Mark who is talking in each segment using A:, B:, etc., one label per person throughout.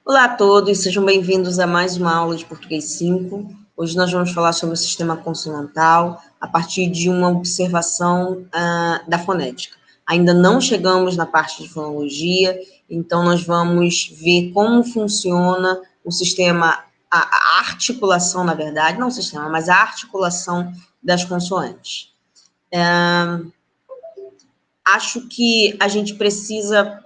A: Olá a todos, sejam bem-vindos a mais uma aula de Português 5. Hoje nós vamos falar sobre o sistema consonantal a partir de uma observação da fonética. Ainda não chegamos na parte de fonologia, então nós vamos ver como funciona o sistema, a articulação, na verdade, não o sistema, mas a articulação das consoantes. Acho que a gente precisa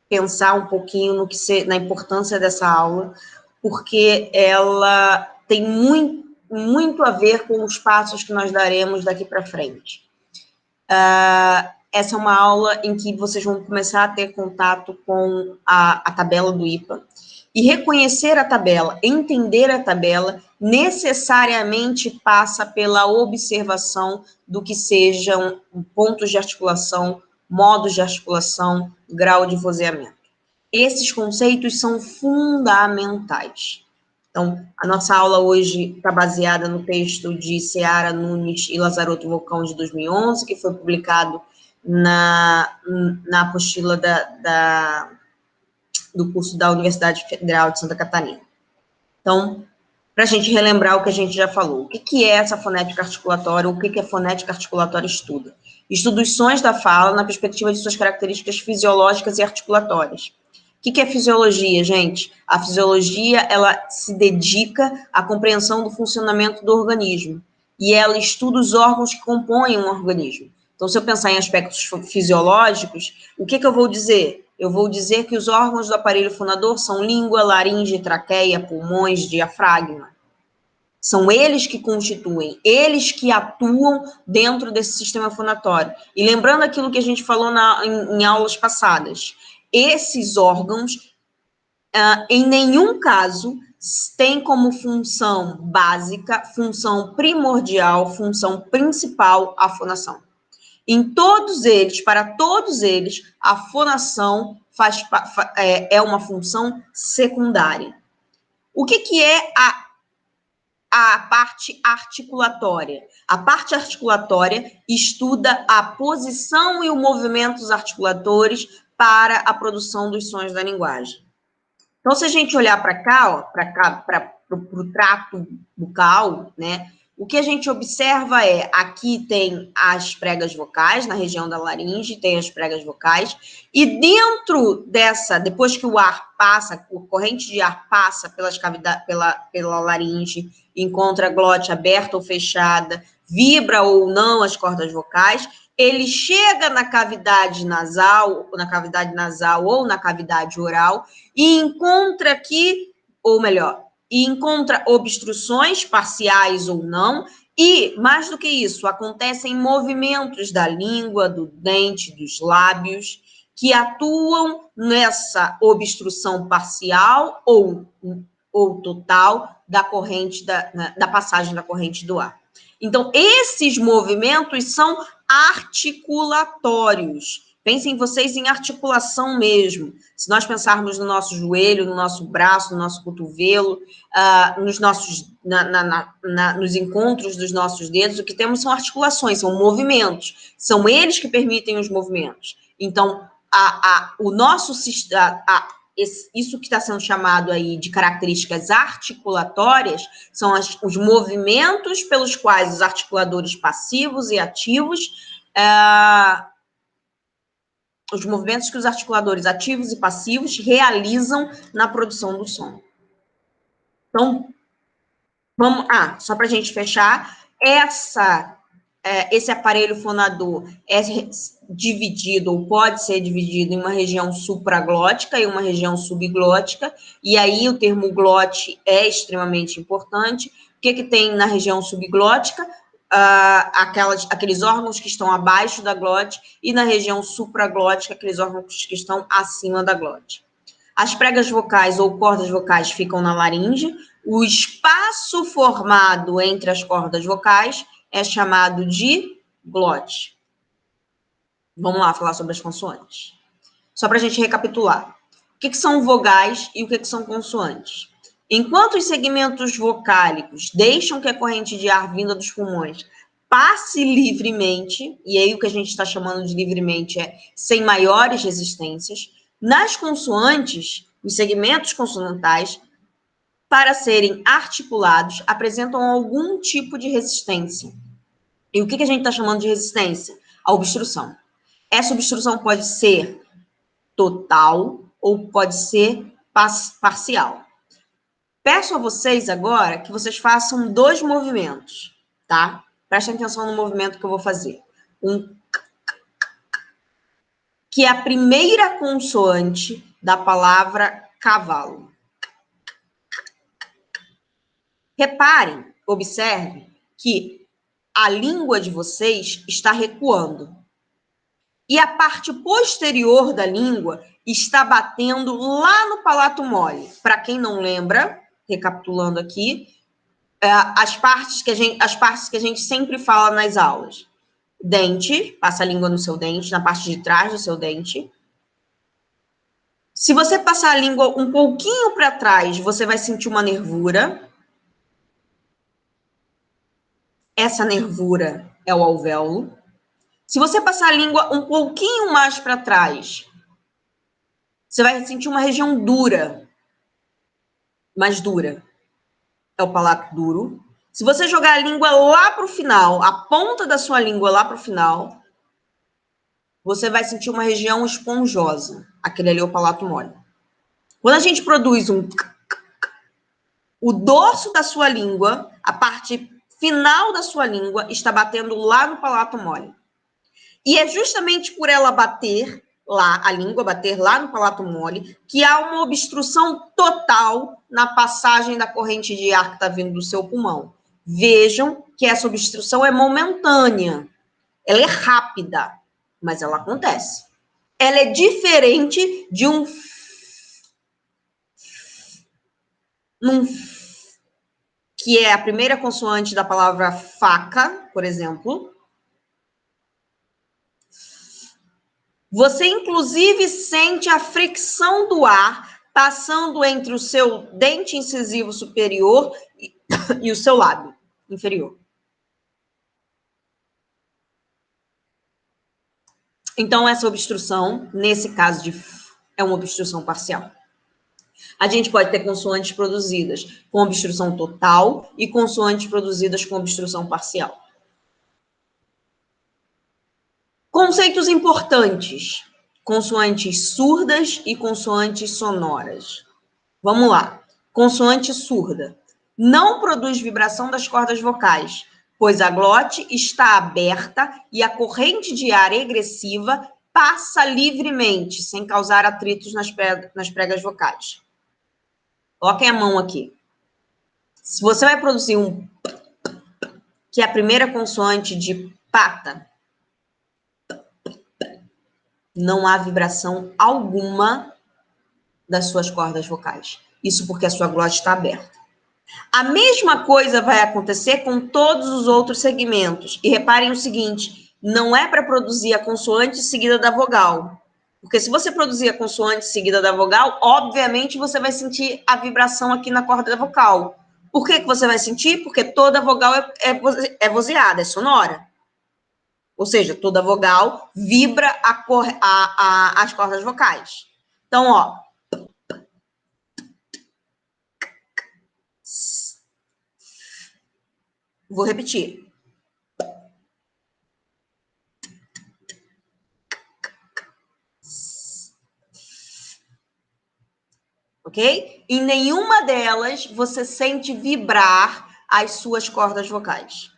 A: pensar um pouquinho na importância dessa aula, porque ela tem muito a ver com os passos que nós daremos daqui para frente. Essa é uma aula em que vocês vão começar a ter contato com a tabela do IPA, e reconhecer a tabela, entender a tabela, necessariamente passa pela observação do que sejam pontos de articulação, modos de articulação, grau de vozeamento. Esses conceitos são fundamentais. Então, a nossa aula hoje está baseada no texto de Seara Nunes e Lazarotto Vulcão, de 2011, que foi publicado na apostila do curso da Universidade Federal de Santa Catarina. Então, para a gente relembrar o que a gente já falou, o que é essa fonética articulatória, o que a fonética articulatória estuda? Estuda os sons da fala na perspectiva de suas características fisiológicas e articulatórias. O que é fisiologia, gente? A fisiologia, ela se dedica à compreensão do funcionamento do organismo, e ela estuda os órgãos que compõem um organismo. Então, se eu pensar em aspectos fisiológicos, o que eu vou dizer? Eu vou dizer que os órgãos do aparelho fonador são língua, laringe, traqueia, pulmões, diafragma. São eles que constituem, eles que atuam dentro desse sistema fonatório. E lembrando aquilo que a gente falou em aulas passadas, esses órgãos, em nenhum caso, têm como função básica, função primordial, função principal a fonação. Em todos eles, para todos eles, a fonação é uma função secundária. O que é a parte articulatória? A parte articulatória estuda a posição e os movimentos articulatórios para a produção dos sons da linguagem. Então, se a gente olhar para cá, para o trato bucal, né? O que a gente observa é, aqui tem as pregas vocais, na região da laringe, tem as pregas vocais, e dentro dessa, depois que o ar passa, a corrente de ar passa pela laringe, encontra a glote aberta ou fechada, vibra ou não as cordas vocais, ele chega na cavidade nasal ou na cavidade oral, e encontra aqui, ou melhor, encontra obstruções parciais ou não, e, mais do que isso, acontecem movimentos da língua, do dente, dos lábios, que atuam nessa obstrução parcial ou total da corrente, da passagem da corrente do ar. Então, esses movimentos são articulatórios. Pensem vocês em articulação mesmo. Se nós pensarmos no nosso joelho, no nosso braço, no nosso cotovelo, nos encontros dos nossos dedos, o que temos são articulações, são movimentos. São eles que permitem os movimentos. Então, o nosso sistema, isso que está sendo chamado aí de características articulatórias são os movimentos pelos quais os articuladores passivos e ativos, os movimentos que os articuladores ativos e passivos realizam na produção do som. Então, vamos, só para a gente fechar, esse aparelho fonador é dividido, ou pode ser dividido, em uma região supraglótica e uma região subglótica, e aí o termo glote é extremamente importante. O que tem na região subglótica? Aqueles órgãos que estão abaixo da glote, e na região supraglótica, aqueles órgãos que estão acima da glote. As pregas vocais ou cordas vocais ficam na laringe. O espaço formado entre as cordas vocais é chamado de glote. Vamos lá falar sobre as consoantes. Só para a gente recapitular. O que são vogais e o que são consoantes? Enquanto os segmentos vocálicos deixam que a corrente de ar vinda dos pulmões passe livremente, e aí o que a gente está chamando de livremente é sem maiores resistências, nas consoantes, Os segmentos consonantais, para serem articulados, apresentam algum tipo de resistência. E o que a gente está chamando de resistência? A obstrução. Essa obstrução pode ser total ou pode ser parcial. Peço a vocês agora que vocês façam 2 movimentos, tá? Prestem atenção no movimento que eu vou fazer. Que é a primeira consoante da palavra cavalo. Reparem, observem que a língua de vocês está recuando. E a parte posterior da língua está batendo lá no palato mole. Para quem não lembra, recapitulando aqui, as partes que a gente sempre fala nas aulas. Dente, passa a língua no seu dente, na parte de trás do seu dente. Se você passar a língua um pouquinho para trás, você vai sentir uma nervura. Essa nervura é o alvéolo. Se você passar a língua um pouquinho mais para trás, você vai sentir uma região dura, mais dura. É o palato duro. Se você jogar a língua lá para o final, a ponta da sua língua lá para o final, você vai sentir uma região esponjosa. Aquele ali é o palato mole. Quando a gente produz o dorso da sua língua, a parte final da sua língua, está batendo lá no palato mole. E é justamente por ela bater lá, a língua bater lá no palato mole, que há uma obstrução total na passagem da corrente de ar que está vindo do seu pulmão. Vejam que essa obstrução é momentânea. Ela é rápida, mas ela acontece. Ela é diferente de que é a primeira consoante da palavra faca, por exemplo. Você, inclusive, sente a fricção do ar passando entre o seu dente incisivo superior e o seu lábio inferior. Então, essa obstrução, nesse caso é uma obstrução parcial. A gente pode ter consoantes produzidas com obstrução total e consoantes produzidas com obstrução parcial. Conceitos importantes: consoantes surdas e consoantes sonoras. Vamos lá. Consoante surda. Não produz vibração das cordas vocais, pois a glote está aberta e a corrente de ar egressiva passa livremente, sem causar atritos nas pregas vocais. Coloquem a mão aqui. Se você vai produzir que é a primeira consoante de pata, não há vibração alguma das suas cordas vocais. Isso porque a sua glote está aberta. A mesma coisa vai acontecer com todos os outros segmentos. E reparem o seguinte, não é para produzir a consoante seguida da vogal. Porque se você produzir a consoante seguida da vogal, obviamente você vai sentir a vibração aqui na corda vocal. Por que você vai sentir? Porque toda vogal é vozeada, é sonora. Ou seja, toda vogal vibra as cordas vocais. Então, ó. Vou repetir. Ok? Em nenhuma delas você sente vibrar as suas cordas vocais.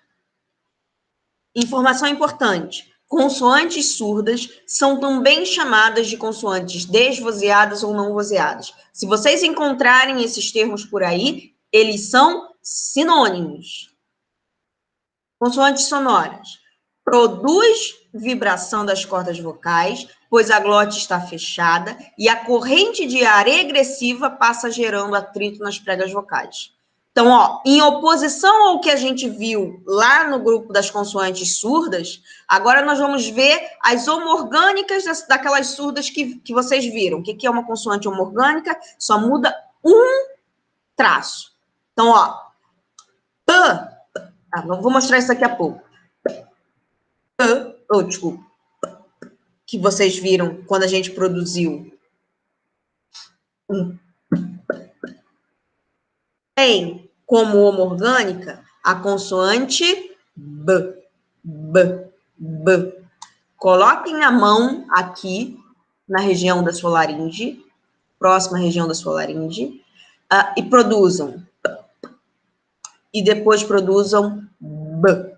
A: Informação importante. Consoantes surdas são também chamadas de consoantes desvozeadas ou não vozeadas. Se vocês encontrarem esses termos por aí, eles são sinônimos. Consoantes sonoras. Produz vibração das cordas vocais, pois a glote está fechada e a corrente de ar egressiva passa gerando atrito nas pregas vocais. Então, ó, em oposição ao que a gente viu lá no grupo das consoantes surdas, agora nós vamos ver as homorgânicas daquelas surdas que vocês viram. O que é uma consoante homorgânica? Só muda um traço. Então, ó, vou mostrar isso daqui a pouco. Desculpa. Que vocês viram quando a gente produziu Tem como homo-orgânica a consoante B. B. B. Coloquem a mão aqui na região da sua laringe, próxima região da sua laringe, e produzam. E depois produzam B.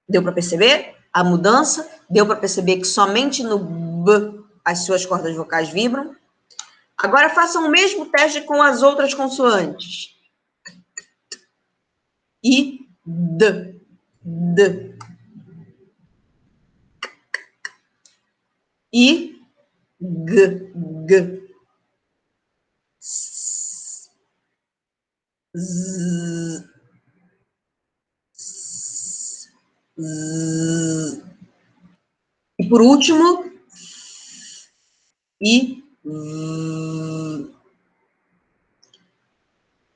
A: Deu para perceber a mudança? Deu para perceber que somente no B as suas cordas vocais vibram? Agora façam o mesmo teste com as outras consoantes. I, D, D. I, G, G. S, Z, S, Z. E por último, I, V.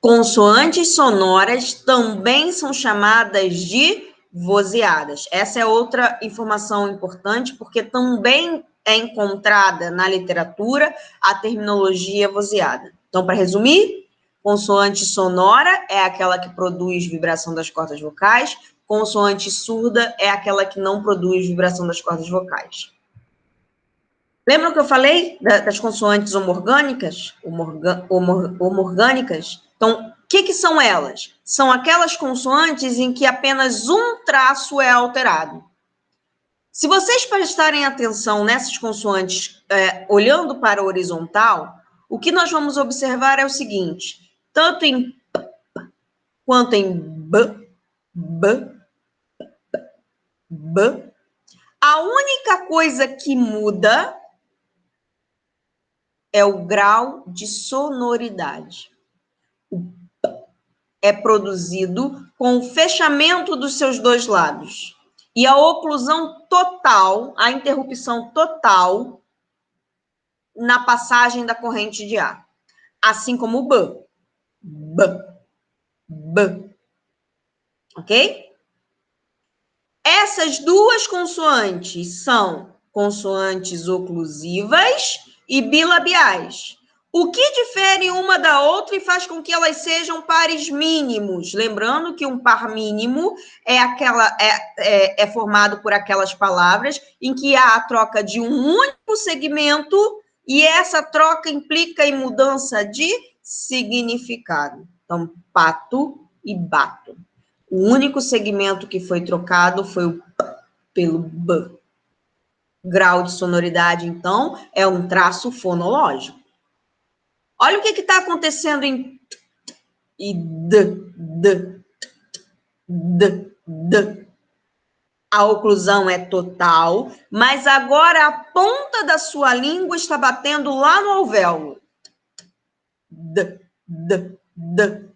A: Consoantes sonoras também são chamadas de vozeadas. Essa é outra informação importante, porque também é encontrada na literatura a terminologia vozeada. Então, para resumir, consoante sonora é aquela que produz vibração das cordas vocais, consoante surda é aquela que não produz vibração das cordas vocais. Lembram que eu falei das consoantes homo-orgânicas? Homo-orgânicas? Então, o que são elas? São aquelas consoantes em que apenas um traço é alterado. Se vocês prestarem atenção nessas consoantes, olhando para a horizontal, o que nós vamos observar é o seguinte: tanto em P quanto em B, B, B, a única coisa que muda é o grau de sonoridade. O P é produzido com o fechamento dos seus dois lábios. E a oclusão total, a interrupção total na passagem da corrente de ar. Assim como o B. B. B. Ok? Essas duas consoantes são consoantes oclusivas e bilabiais. O que difere uma da outra e faz com que elas sejam pares mínimos? Lembrando que um par mínimo é formado por aquelas palavras em que há a troca de um único segmento e essa troca implica em mudança de significado. Então, pato e bato. O único segmento que foi trocado foi o P pelo B. Grau de sonoridade, então, é um traço fonológico. Olha o que está acontecendo em T e D, D, D, D. A oclusão é total, mas agora a ponta da sua língua está batendo lá no alvéolo. D, D, D.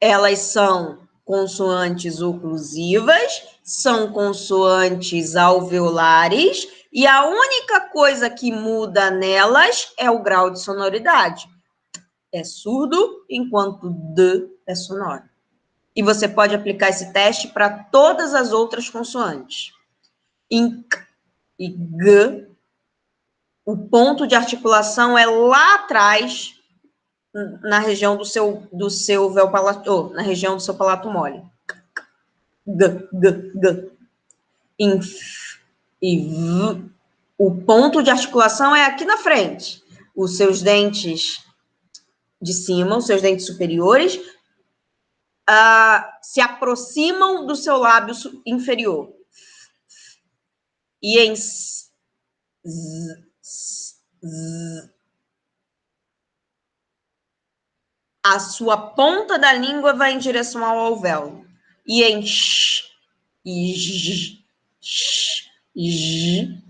A: Elas são consoantes oclusivas, são consoantes alveolares, e a única coisa que muda nelas é o grau de sonoridade. É surdo, enquanto D é sonoro. E você pode aplicar esse teste para todas as outras consoantes. Em K e G, o ponto de articulação é lá atrás, na região do seu véu palato, na região do seu palato mole. G, G, G. Em F e V, o ponto de articulação é aqui na frente. Os seus dentes de cima, os seus dentes superiores, se aproximam do seu lábio inferior. E em S, Z, Z, a sua ponta da língua vai em direção ao alvéolo. E em Sh e J, Sh e J,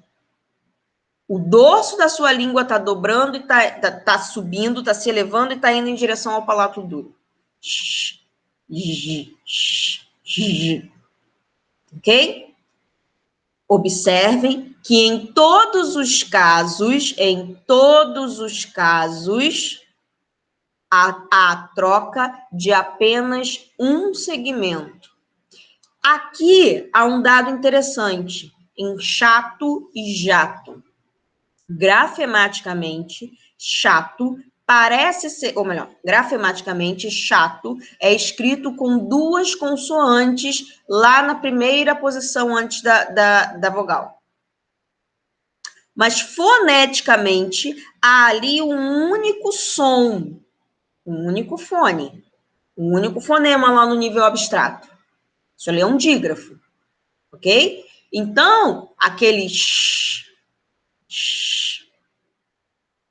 A: o dorso da sua língua está dobrando e tá subindo, está se elevando e está indo em direção ao palato duro. Sh, J, Sh, J. Ok? Observem que em todos os casos, há troca de apenas um segmento. Aqui há um dado interessante, em chato e jato. grafematicamente chato parece ser, ou melhor, grafematicamente chato é escrito com duas consoantes lá na primeira posição antes da vogal. Mas foneticamente há ali um único som, um único fone, um único fonema lá no nível abstrato. Isso ali é um dígrafo, ok? Então, aquele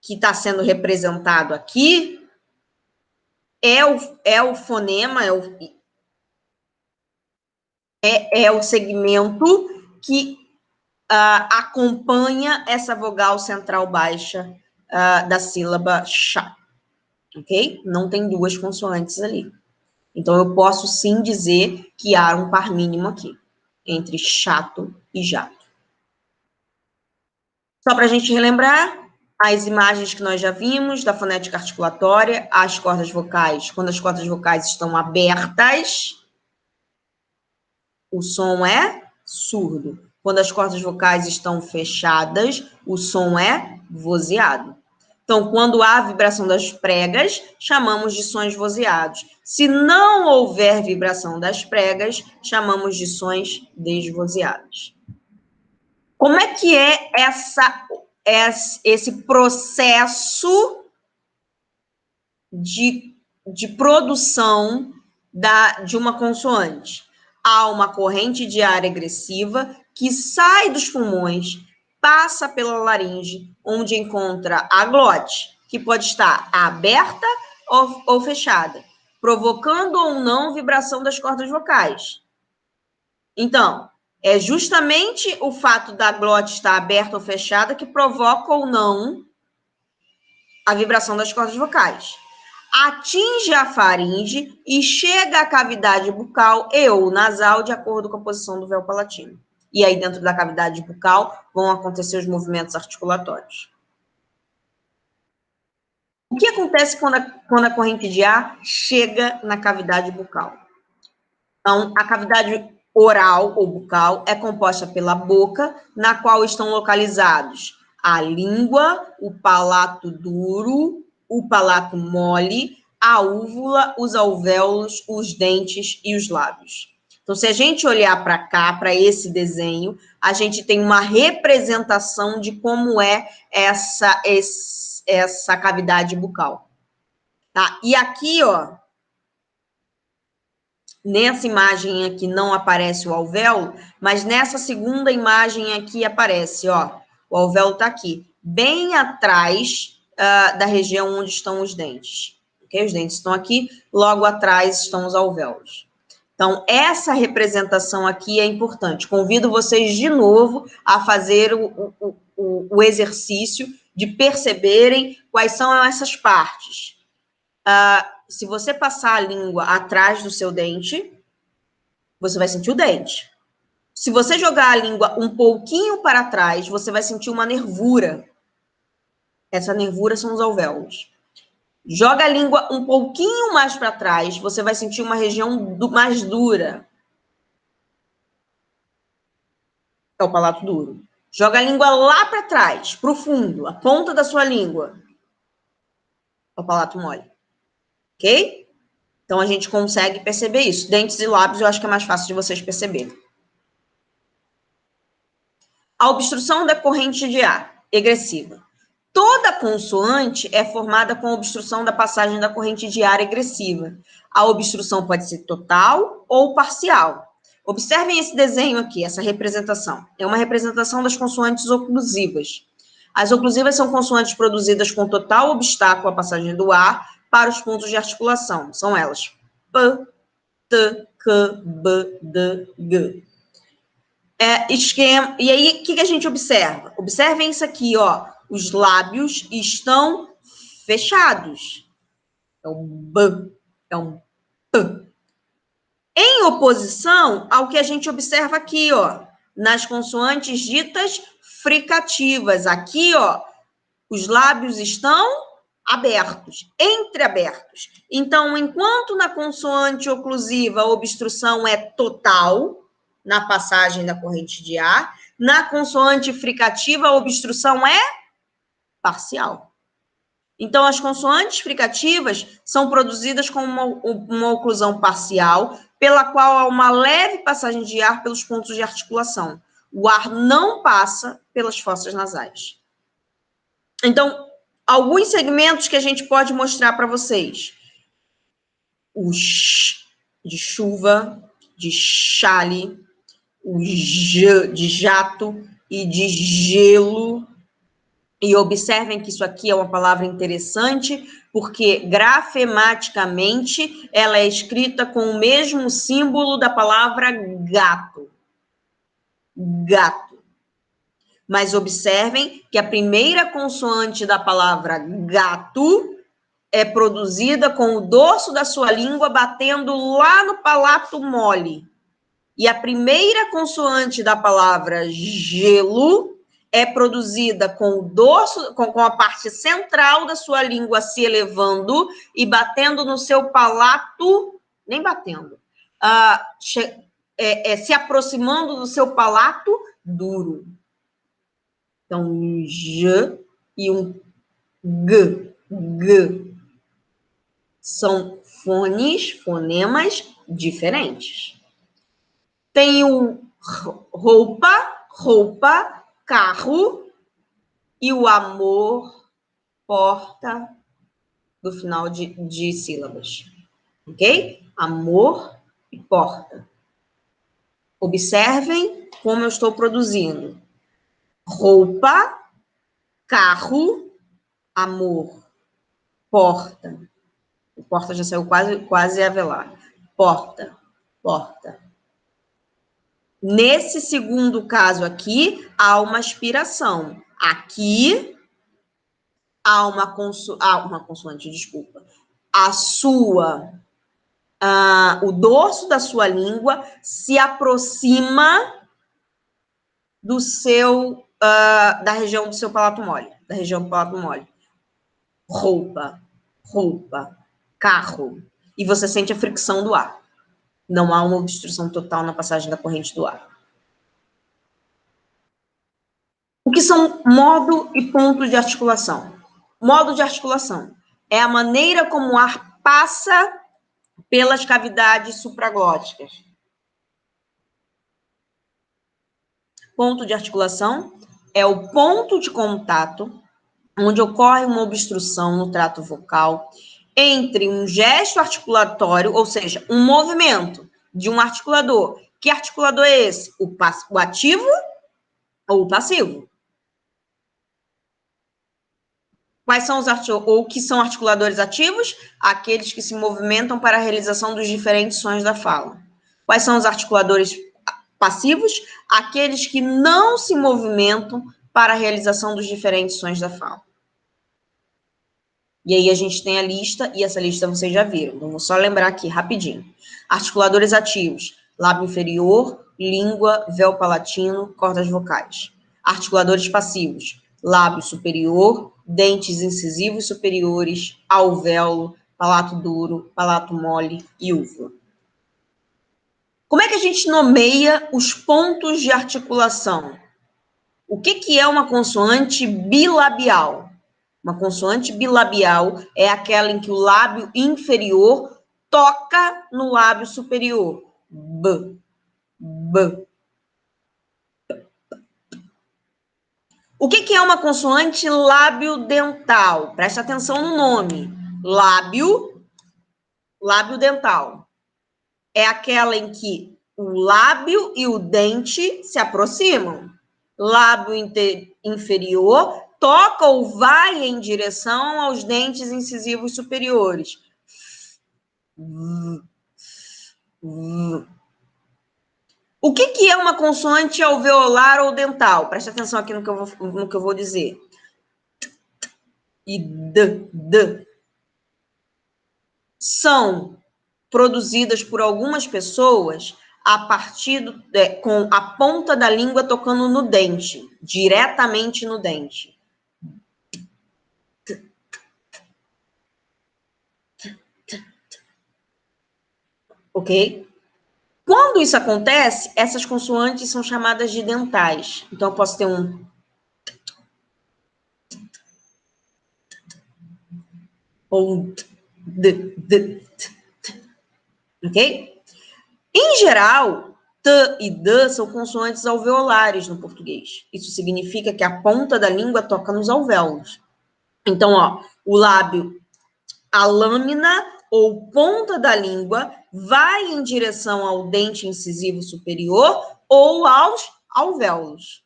A: que está sendo representado aqui é o fonema, é o segmento que acompanha essa vogal central baixa da sílaba chá, ok? Não tem duas consoantes ali. Então, eu posso sim dizer que há um par mínimo aqui, entre chato e jato. Só para a gente relembrar, as imagens que nós já vimos da fonética articulatória, as cordas vocais, quando as cordas vocais estão abertas, o som é surdo. Quando as cordas vocais estão fechadas, o som é vozeado. Então, quando há vibração das pregas, chamamos de sons vozeados. Se não houver vibração das pregas, chamamos de sons desvozeados. Como é que é esse processo de produção de uma consoante? Há uma corrente de ar agressiva que sai dos pulmões, passa pela laringe, onde encontra a glote, que pode estar aberta ou fechada, provocando ou não vibração das cordas vocais. Então, é justamente o fato da glote estar aberta ou fechada que provoca ou não a vibração das cordas vocais. Atinge a faringe e chega à cavidade bucal e ou nasal, de acordo com a posição do véu palatino. E aí, dentro da cavidade bucal, vão acontecer os movimentos articulatórios. O que acontece quando a corrente de ar chega na cavidade bucal? Então, a cavidade oral ou bucal é composta pela boca, na qual estão localizados a língua, o palato duro, o palato mole, a úvula, os alvéolos, os dentes e os lábios. Então, se a gente olhar para cá, para esse desenho, a gente tem uma representação de como é essa cavidade bucal. Tá? E aqui, ó, nessa imagem aqui não aparece o alvéolo, mas nessa segunda imagem aqui aparece, ó, o alvéolo está aqui, bem atrás da região onde estão os dentes. Ok? Os dentes estão aqui, logo atrás estão os alvéolos. Então, essa representação aqui é importante. Convido vocês de novo a fazer o exercício de perceberem quais são essas partes. Se você passar a língua atrás do seu dente, você vai sentir o dente. Se você jogar a língua um pouquinho para trás, você vai sentir uma nervura. Essa nervura são os alvéolos. Joga a língua um pouquinho mais para trás, você vai sentir uma região mais dura. É o palato duro. Joga a língua lá para trás, para o fundo, a ponta da sua língua. É o palato mole. Ok? Então, a gente consegue perceber isso. Dentes e lábios, eu acho que é mais fácil de vocês perceberem. A obstrução da corrente de ar, egressiva. Toda consoante é formada com a obstrução da passagem da corrente de ar egressiva. A obstrução pode ser total ou parcial. Observem esse desenho aqui, essa representação. É uma representação das consoantes oclusivas. As oclusivas são consoantes produzidas com total obstáculo à passagem do ar para os pontos de articulação. São elas P, T, K, B, D, G. E aí, o que a gente observa? Observem isso aqui, ó. Os lábios estão fechados. É um B, é um P. Em oposição ao que a gente observa aqui, ó, nas consoantes ditas fricativas. Aqui, ó, os lábios estão abertos, entreabertos. Então, enquanto na consoante oclusiva a obstrução é total, na passagem da corrente de ar, na consoante fricativa a obstrução é parcial. Então, as consoantes fricativas são produzidas com uma oclusão parcial, pela qual há uma leve passagem de ar pelos pontos de articulação. O ar não passa pelas fossas nasais. Então, alguns segmentos que a gente pode mostrar para vocês. O sh de chuva, de chale, o j de jato e de gelo. E observem que isso aqui é uma palavra interessante, porque grafematicamente ela é escrita com o mesmo símbolo da palavra gato. Gato. Mas observem que a primeira consoante da palavra gato é produzida com o dorso da sua língua batendo lá no palato mole. E a primeira consoante da palavra gelo é produzida com o dorso, com a parte central da sua língua se elevando e batendo no seu palato, nem batendo, se aproximando do seu palato duro. Então, um J e um G. G. São fonemas diferentes. Tem o roupa, carro, e o amor, porta, do final de sílabas. Ok? Amor e porta. Observem como eu estou produzindo. Roupa, carro, amor, porta. O porta já saiu quase a velar. Porta, porta. Nesse segundo caso aqui, há uma aspiração. Aqui, há uma consoante, desculpa. O dorso da sua língua se aproxima do seu, da região do seu palato mole. Da região do palato mole. Roupa, carro. E você sente a fricção do ar. Não há uma obstrução total na passagem da corrente do ar. O que são modo e ponto de articulação? Modo de articulação é a maneira como o ar passa pelas cavidades supraglóticas. Ponto de articulação é o ponto de contato onde ocorre uma obstrução no trato vocal entre um gesto articulatório, ou seja, um movimento de um articulador. Que articulador é esse? O ativo ou o passivo? Quais são ou que são articuladores ativos? Aqueles que se movimentam para a realização dos diferentes sons da fala. Quais são os articuladores passivos? Aqueles que não se movimentam para a realização dos diferentes sons da fala. E aí a gente tem a lista, e essa lista vocês já viram. Então, vou só lembrar aqui rapidinho. Articuladores ativos: lábio inferior, língua, véu palatino, cordas vocais. Articuladores passivos: lábio superior, dentes incisivos superiores, alvéolo, palato duro, palato mole e úvula. Como é que a gente nomeia os pontos de articulação? O que é uma consoante bilabial? Uma consoante bilabial é aquela em que o lábio inferior toca no lábio superior. B, B. O que é uma consoante lábio-dental? Presta atenção no nome. Lábio dental. É aquela em que o lábio e o dente se aproximam. Lábio inferior toca ou vai em direção aos dentes incisivos superiores. O que é uma consoante alveolar ou dental? Presta atenção aqui no que eu vou dizer. E D. São produzidas por algumas pessoas a partir com a ponta da língua tocando no dente, diretamente no dente. Ok? Quando isso acontece, essas consoantes são chamadas de dentais. Então, eu posso ter um ou ok? Em geral, t e d são consoantes alveolares no português. Isso significa que a ponta da língua toca nos alvéolos. Então, ó, o lábio, a lâmina ou ponta da língua vai em direção ao dente incisivo superior ou aos alvéolos.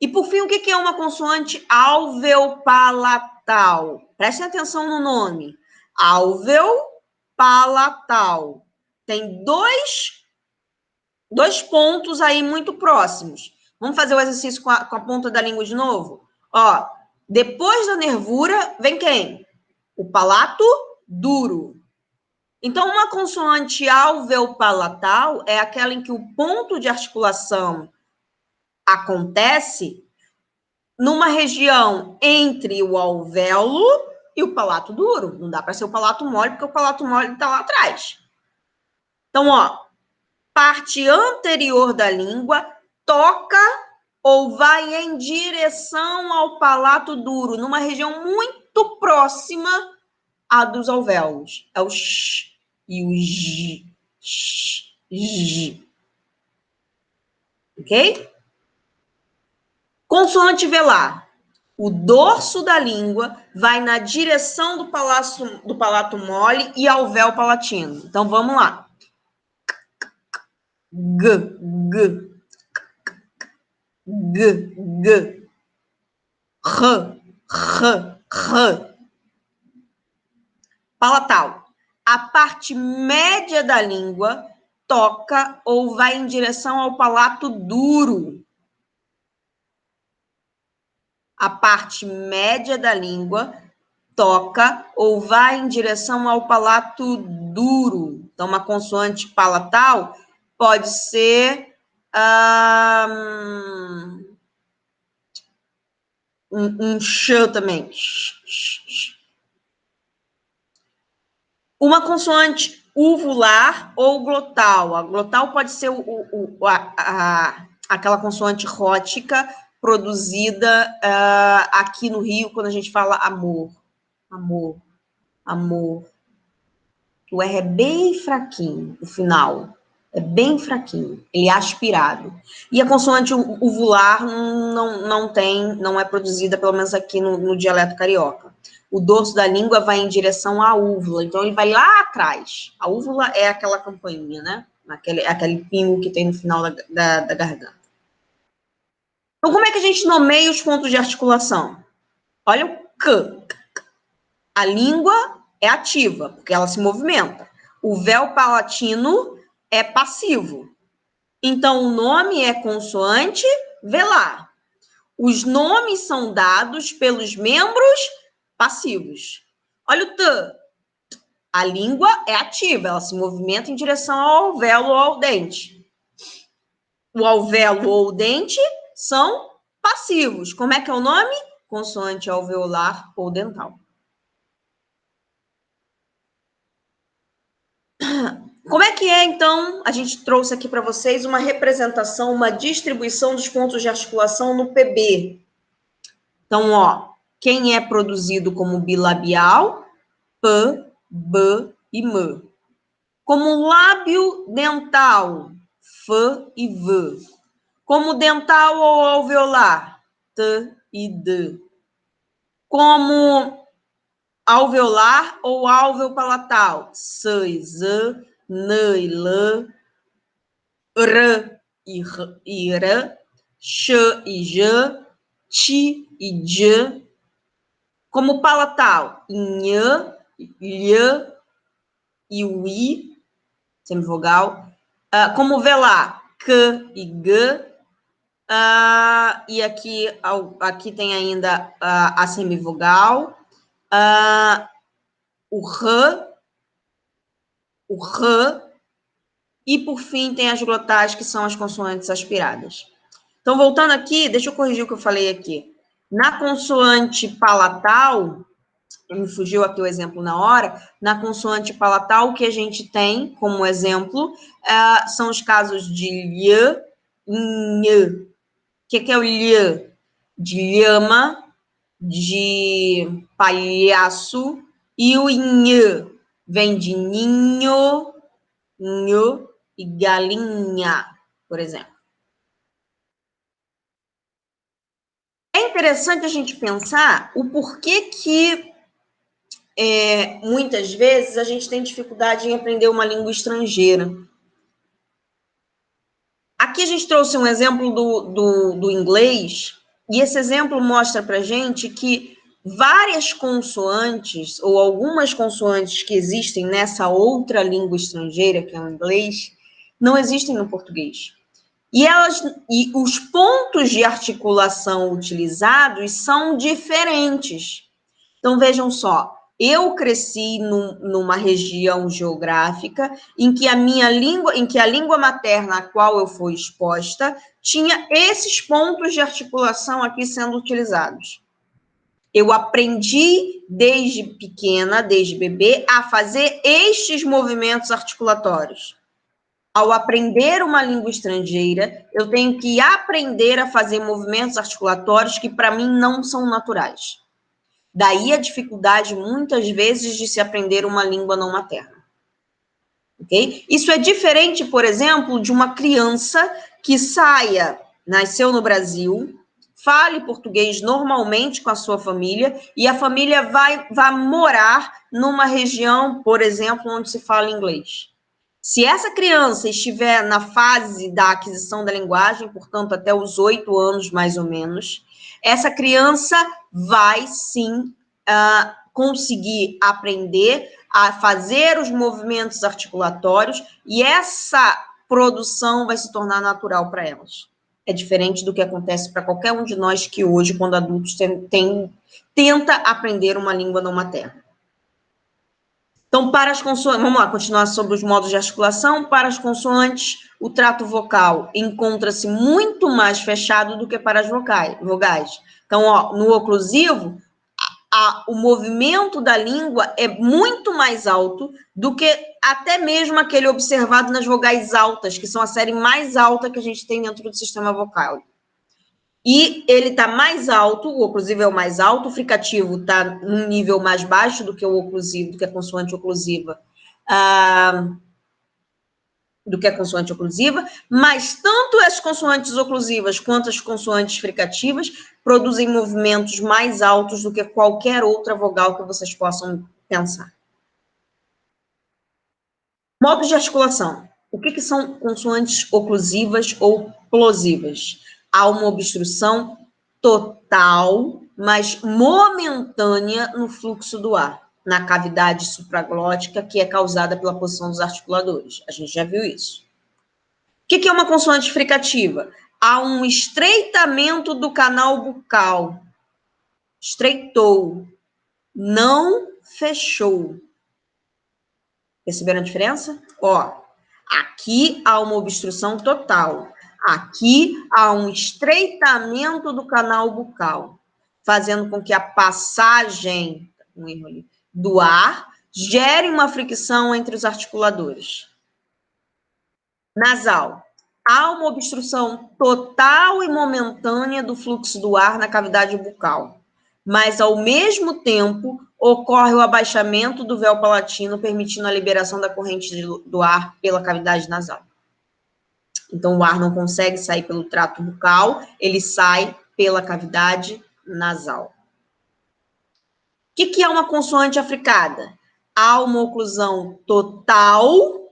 A: E, por fim, o que é uma consoante alveopalatal? Prestem atenção no nome. Alveopalatal. Tem dois pontos aí muito próximos. Vamos fazer o exercício com a ponta da língua de novo? Ó, depois da nervura, vem quem? O palato duro. Então, uma consoante alveopalatal é aquela em que o ponto de articulação acontece numa região entre o alvéolo e o palato duro. Não dá para ser o palato mole, porque o palato mole está lá atrás. Então, ó, parte anterior da língua toca ou vai em direção ao palato duro, numa região muito próxima à dos alvéolos. É o sh e o j. Sh, j. Ok? Consoante velar. O dorso da língua vai na direção do palato mole e alvéolo palatino. Então, vamos lá. G, g. G, g. R, r, r. Palatal. A parte média da língua toca ou vai em direção ao palato duro. A parte média da língua toca ou vai em direção ao palato duro. Então, uma consoante palatal pode ser um sh também. Uma consoante uvular ou glotal. A glotal pode ser aquela consoante rótica produzida aqui no Rio, quando a gente fala amor. Amor, amor. O R é bem fraquinho, o final. É bem fraquinho. Ele é aspirado. E a consoante uvular não é produzida, pelo menos aqui no dialeto carioca. O dorso da língua vai em direção à úvula. Então, ele vai lá atrás. A úvula é aquela campainha, né? Aquele pingo que tem no final da garganta. Então, como é que a gente nomeia os pontos de articulação? Olha o K. A língua é ativa, porque ela se movimenta. O véu palatino é passivo. Então, o nome é consoante velar. Os nomes são dados pelos membros passivos. Olha o T. A língua é ativa, ela se movimenta em direção ao alvéolo ou ao dente. O alvéolo ou o dente são passivos. Como é que é o nome? Consoante alveolar ou dental. Como é que é, então, a gente trouxe aqui para vocês uma representação, uma distribuição dos pontos de articulação no PB. Então, ó, quem é produzido como bilabial? P, B e M. Como lábio dental? F e V. Como dental ou alveolar? T e D. Como alveolar ou alveopalatal? S e Z, N e L, R e R, X e J, T e J. Como palatal? Nh, Lh e o I, semivogal. Como velar? Q e G. E aqui tem ainda a semivogal. O R, e, por fim, tem as glotais, que são as consoantes aspiradas. Então, voltando aqui, deixa eu corrigir o que eu falei aqui. Na consoante palatal, me fugiu aqui o exemplo na hora, na consoante palatal, o que a gente tem como exemplo são os casos de lh, nh. O que é o lh? De lhama, de palhaço, E o nho vem de ninho, nho e galinha, por exemplo. É interessante a gente pensar o porquê que muitas vezes a gente tem dificuldade em aprender uma língua estrangeira. Aqui a gente trouxe um exemplo do inglês, e esse exemplo mostra para a gente que várias consoantes, ou algumas consoantes que existem nessa outra língua estrangeira, que é o inglês, não existem no português. E os pontos de articulação utilizados são diferentes. Então, vejam só, eu cresci numa região geográfica em que a língua materna a qual eu fui exposta tinha esses pontos de articulação aqui sendo utilizados. Eu aprendi desde pequena, desde bebê, a fazer estes movimentos articulatórios. Ao aprender uma língua estrangeira, eu tenho que aprender a fazer movimentos articulatórios que para mim não são naturais. Daí a dificuldade, muitas vezes, de se aprender uma língua não materna. Ok? Isso é diferente, por exemplo, de uma criança que nasceu no Brasil, fale português normalmente com a sua família, e a família vai morar numa região, por exemplo, onde se fala inglês. Se essa criança estiver na fase da aquisição da linguagem, portanto, até os 8 anos, mais ou menos, essa criança vai, sim, conseguir aprender a fazer os movimentos articulatórios e essa produção vai se tornar natural para elas. É diferente do que acontece para qualquer um de nós que hoje, quando adultos, tenta aprender uma língua não materna. Então, para as consoantes, vamos lá, continuar sobre os modos de articulação. Para as consoantes, o trato vocal encontra-se muito mais fechado do que para as vogais. Então, no oclusivo, o movimento da língua é muito mais alto do que até mesmo aquele observado nas vogais altas, que são a série mais alta que a gente tem dentro do sistema vocal. E ele está mais alto, o oclusivo é o mais alto, o fricativo está num nível mais baixo do que o oclusivo, do que a consoante oclusiva, mas tanto as consoantes oclusivas quanto as consoantes fricativas produzem movimentos mais altos do que qualquer outra vogal que vocês possam pensar. Modos de articulação. O que são consoantes oclusivas ou plosivas? Há uma obstrução total, mas momentânea no fluxo do ar, na cavidade supraglótica, que é causada pela posição dos articuladores. A gente já viu isso. O que é uma consoante fricativa? Há um estreitamento do canal bucal. Estreitou, não fechou. Perceberam a diferença? Aqui há uma obstrução total. Aqui há um estreitamento do canal bucal, fazendo com que a passagem do ar gere uma fricção entre os articuladores. Nasal. Há uma obstrução total e momentânea do fluxo do ar na cavidade bucal, mas, ao mesmo tempo, ocorre o abaixamento do véu palatino, permitindo a liberação da corrente do ar pela cavidade nasal. Então, o ar não consegue sair pelo trato bucal, ele sai pela cavidade nasal. O que é uma consoante africada? Há uma oclusão total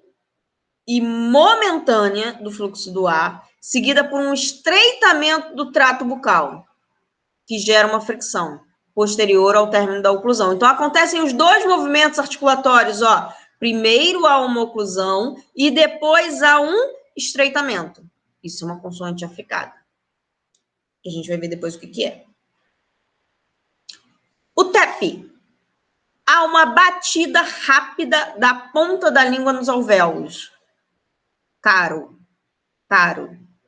A: e momentânea do fluxo do ar, seguida por um estreitamento do trato bucal, que gera uma fricção posterior ao término da oclusão. Então, acontecem os dois movimentos articulatórios, Primeiro há uma oclusão e depois há um estreitamento. Isso é uma consoante africada. A gente vai ver depois o que é. O TEP. Há uma batida rápida da ponta da língua nos alvéolos. Caro.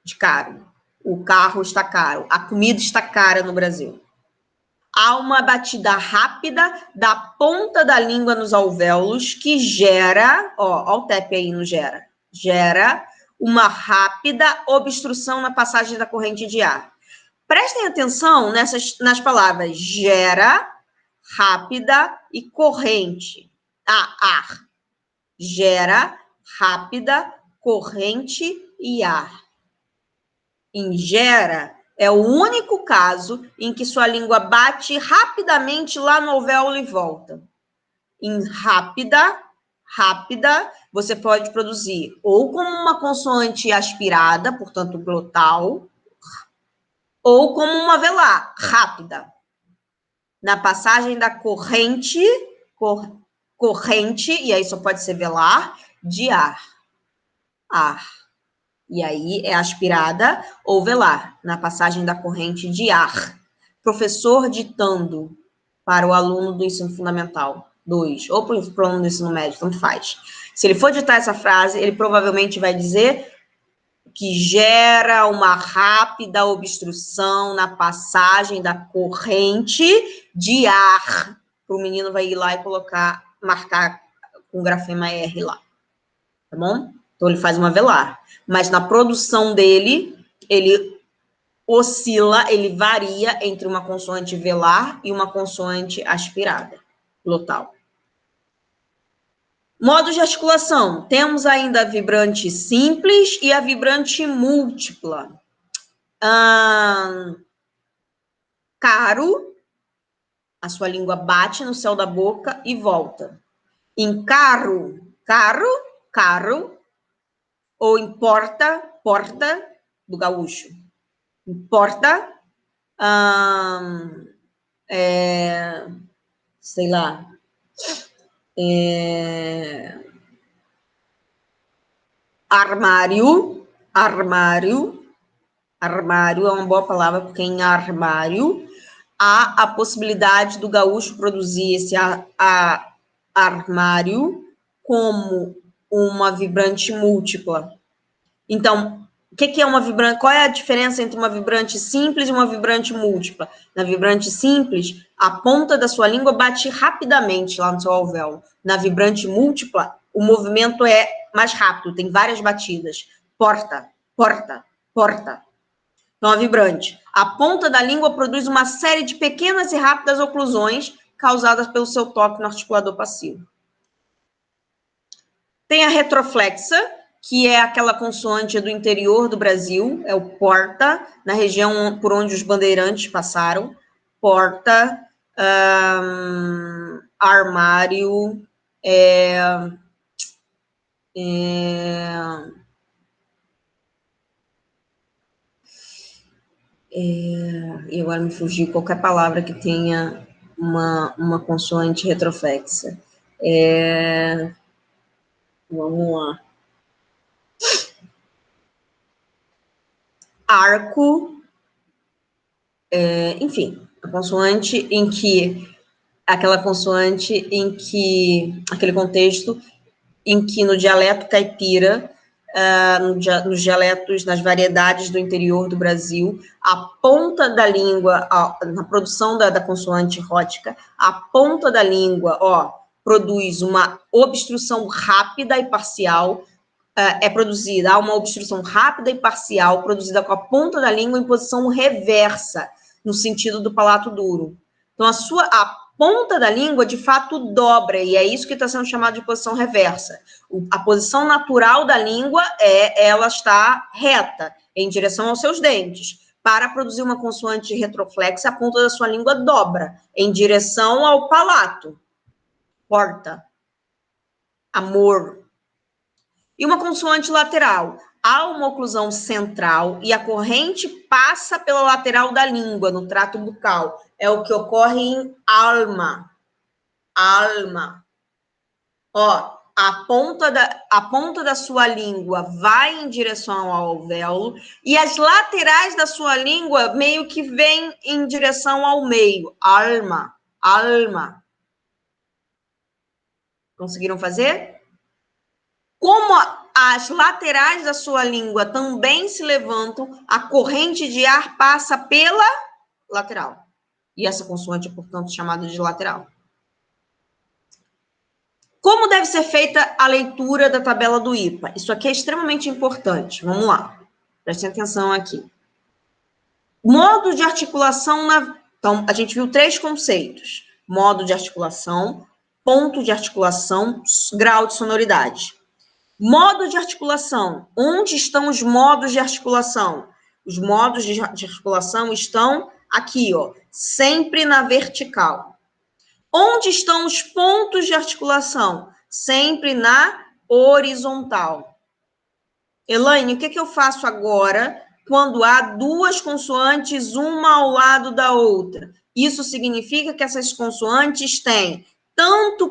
A: De caro. O carro está caro. A comida está cara no Brasil. Há uma batida rápida da ponta da língua nos alvéolos que gera, ó o TEP aí no gera uma rápida obstrução na passagem da corrente de ar. Prestem atenção nas palavras gera, rápida e corrente. Ar. Gera, rápida, corrente e ar. Ingera é o único caso em que sua língua bate rapidamente lá no alvéolo e volta. Em rápida, você pode produzir ou como uma consoante aspirada, portanto glotal, ou como uma velar, rápida. Na passagem da corrente, e aí só pode ser velar, de ar. E aí é aspirada ou velar, na passagem da corrente de ar. Professor ditando para o aluno do ensino fundamental 2, ou para o aluno do ensino médio, tanto faz. Se ele for ditar essa frase, ele provavelmente vai dizer que gera uma rápida obstrução na passagem da corrente de ar. O menino vai ir lá e marcar com grafema R lá, tá bom? Então, ele faz uma velar. Mas na produção dele, ele oscila, ele varia entre uma consoante velar e uma consoante aspirada, glotal. Modos de articulação. Temos ainda a vibrante simples e a vibrante múltipla. Caro, a sua língua bate no céu da boca e volta. Em carro, ou em porta, do gaúcho. Em porta, sei lá, armário é uma boa palavra, porque em armário há a possibilidade do gaúcho produzir esse armário como uma vibrante múltipla. Então, o que é uma vibrante? Qual é a diferença entre uma vibrante simples e uma vibrante múltipla? Na vibrante simples, a ponta da sua língua bate rapidamente lá no seu alvéolo. Na vibrante múltipla, o movimento é mais rápido, tem várias batidas. Porta. Então, a vibrante. A ponta da língua produz uma série de pequenas e rápidas oclusões causadas pelo seu toque no articulador passivo. Tem a retroflexa, que é aquela consoante do interior do Brasil, é o porta, na região por onde os bandeirantes passaram. Porta, armário, e agora me fugiu qualquer palavra que tenha uma consoante retroflexa. Vamos lá. Arco, enfim, a consoante em que, aquele contexto em que no dialeto caipira, nos dialetos, nas variedades do interior do Brasil, a ponta da língua, na produção da consoante rótica, a ponta da língua, produz uma obstrução rápida e parcial, há uma obstrução rápida e parcial produzida com a ponta da língua em posição reversa, no sentido do palato duro. Então, a ponta da língua, de fato, dobra, e é isso que está sendo chamado de posição reversa. A posição natural da língua ela está reta, em direção aos seus dentes. Para produzir uma consoante retroflexa, a ponta da sua língua dobra, em direção ao palato. Porta. Amor. E uma consoante lateral. Há uma oclusão central e a corrente passa pela lateral da língua, no trato bucal. É o que ocorre em alma. A ponta da sua língua vai em direção ao alvéolo e as laterais da sua língua meio que vêm em direção ao meio. Alma. Conseguiram fazer? Como as laterais da sua língua também se levantam, a corrente de ar passa pela lateral. E essa consoante é, portanto, chamada de lateral. Como deve ser feita a leitura da tabela do IPA? Isso aqui é extremamente importante. Vamos lá. Prestem atenção aqui. Modo de articulação Então, a gente viu 3 conceitos. modo de articulação, ponto de articulação, grau de sonoridade. Modo de articulação. Onde estão os modos de articulação? Os modos de articulação estão aqui, ó, sempre na vertical. Onde estão os pontos de articulação? Sempre na horizontal. Elaine, o que eu faço agora quando há duas consoantes, uma ao lado da outra? Isso significa que essas consoantes têm tanto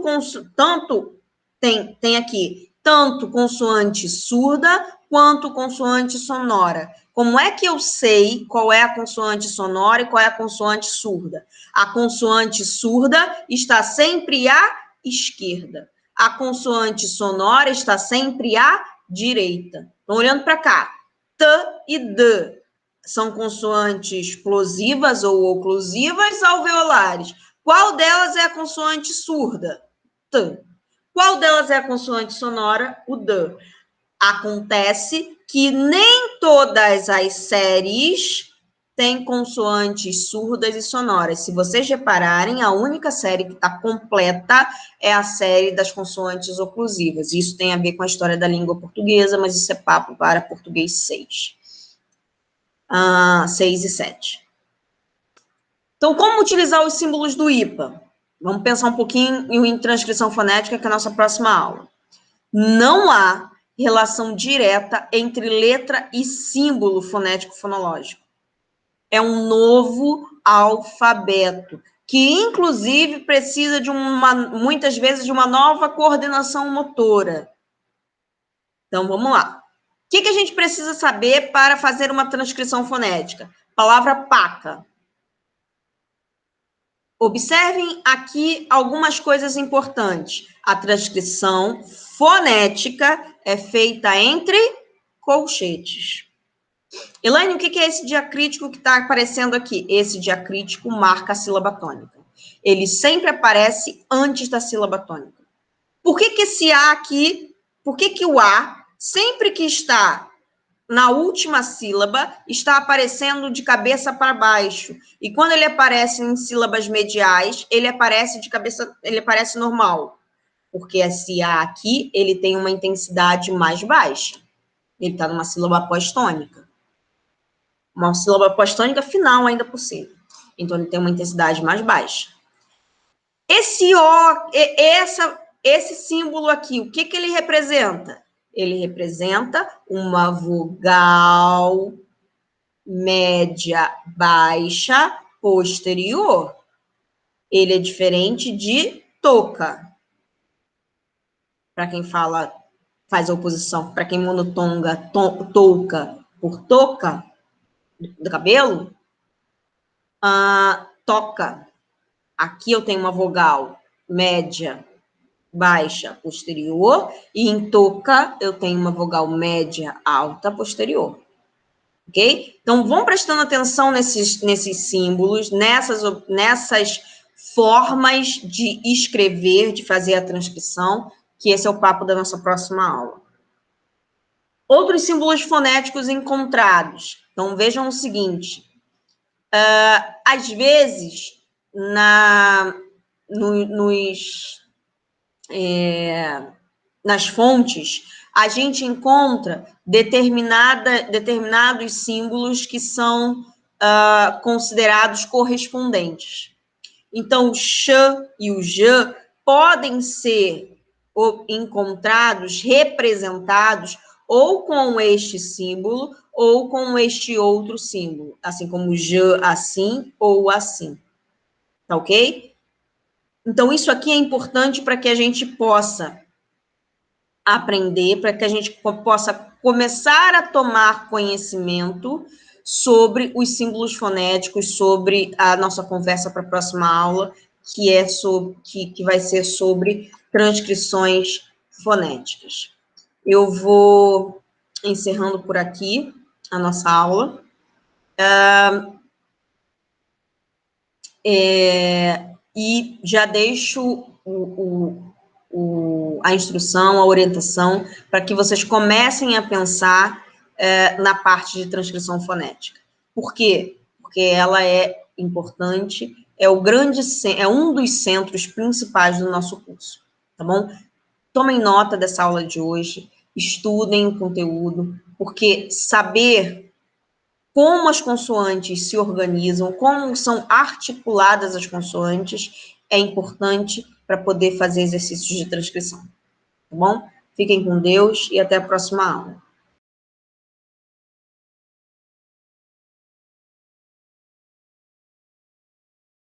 A: consoante surda quanto consoante sonora. Como é que eu sei qual é a consoante sonora e qual é a consoante surda? A consoante surda está sempre à esquerda. A consoante sonora está sempre à direita. Então, olhando para cá, T e D são consoantes plosivas ou oclusivas alveolares. Qual delas é a consoante surda? T. Qual delas é a consoante sonora? O D. Acontece que nem todas as séries têm consoantes surdas e sonoras. Se vocês repararem, a única série que está completa é a série das consoantes oclusivas. Isso tem a ver com a história da língua portuguesa, mas isso é papo para português 6. 6 e 7. Então, como utilizar os símbolos do IPA? Vamos pensar um pouquinho em transcrição fonética, que é a nossa próxima aula. Não há relação direta entre letra e símbolo fonético-fonológico. É um novo alfabeto, que inclusive precisa de muitas vezes de uma nova coordenação motora. Então, vamos lá. O que a gente precisa saber para fazer uma transcrição fonética? Palavra paca. Observem aqui algumas coisas importantes. A transcrição fonética é feita entre colchetes. Elaine, o que é esse diacrítico que está aparecendo aqui? Esse diacrítico marca a sílaba tônica. Ele sempre aparece antes da sílaba tônica. Por que esse A aqui, por que o A, sempre que está na última sílaba, está aparecendo de cabeça para baixo? E quando ele aparece em sílabas mediais, ele aparece normal. Porque esse A aqui, ele tem uma intensidade mais baixa. Ele está numa sílaba apostônica. Uma sílaba apostônica final ainda por cima. Então, ele tem uma intensidade mais baixa. Esse O, esse símbolo aqui, o que ele representa? Ele representa uma vogal média baixa posterior. Ele é diferente de toca. Para quem faz a oposição, para quem monotonga touca por toca do cabelo, toca. Aqui eu tenho uma vogal média baixa posterior, e em toca eu tenho uma vogal média alta posterior. Ok? Então, vão prestando atenção nesses símbolos, nessas formas de escrever, de fazer a transcrição, que esse é o papo da nossa próxima aula. Outros símbolos fonéticos encontrados. Então, vejam o seguinte. Às vezes, nas fontes, a gente encontra determinados símbolos que são considerados correspondentes. Então, o x e o j podem ser encontrados, representados, ou com este símbolo, ou com este outro símbolo, assim como j assim ou assim. Tá ok? Então, isso aqui é importante para que a gente possa aprender, para que a gente possa começar a tomar conhecimento sobre os símbolos fonéticos, sobre a nossa conversa para a próxima aula, que vai ser sobre transcrições fonéticas. Eu vou encerrando por aqui a nossa aula. E já deixo a instrução, a orientação, para que vocês comecem a pensar na parte de transcrição fonética. Por quê? Porque ela é importante é um dos centros principais do nosso curso, tá bom? Tomem nota dessa aula de hoje, estudem o conteúdo, porque saber como as consoantes se organizam, como são articuladas as consoantes, é importante para poder fazer exercícios de transcrição, tá bom? Fiquem com Deus e até a próxima aula.